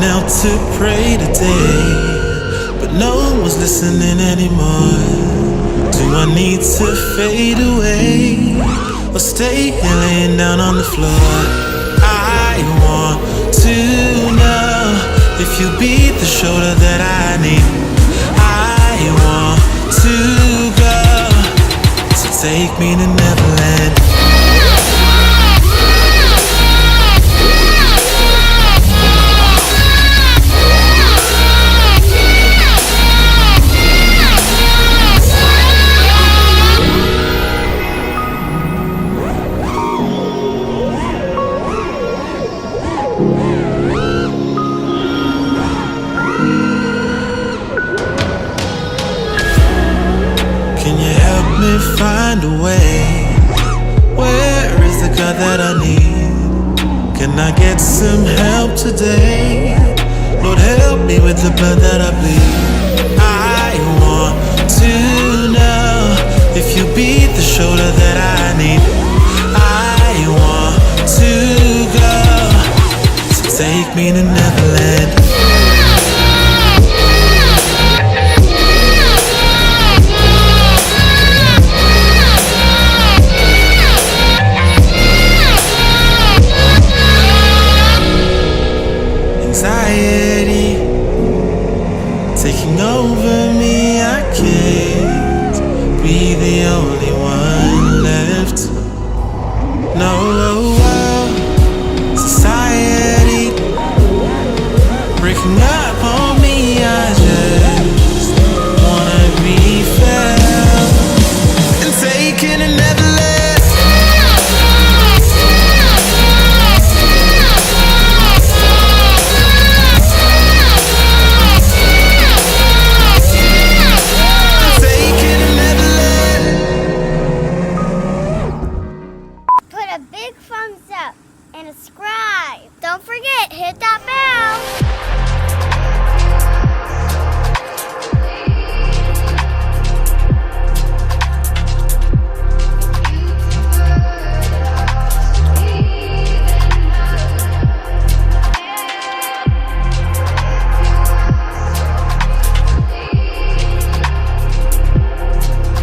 knelt to pray today, but no one's listening anymore. Do I need to fade away or stay here laying down on the floor? I want to know if you'll be the shoulder that I need. I want to go, so take me to Neverland. Can you help me find a way? Where is the God that I need? Can I get some help today? Lord, help me with the blood that I bleed. I want to know if you be the shoulder that I need. I want to go, so take me to Neverland. Anxiety taking over me, I can't be the only one left. No, society breaking up on me, I just wanna be felt and taken to Neverland. Put a big thumbs up and subscribe. Don't forget, hit that bell.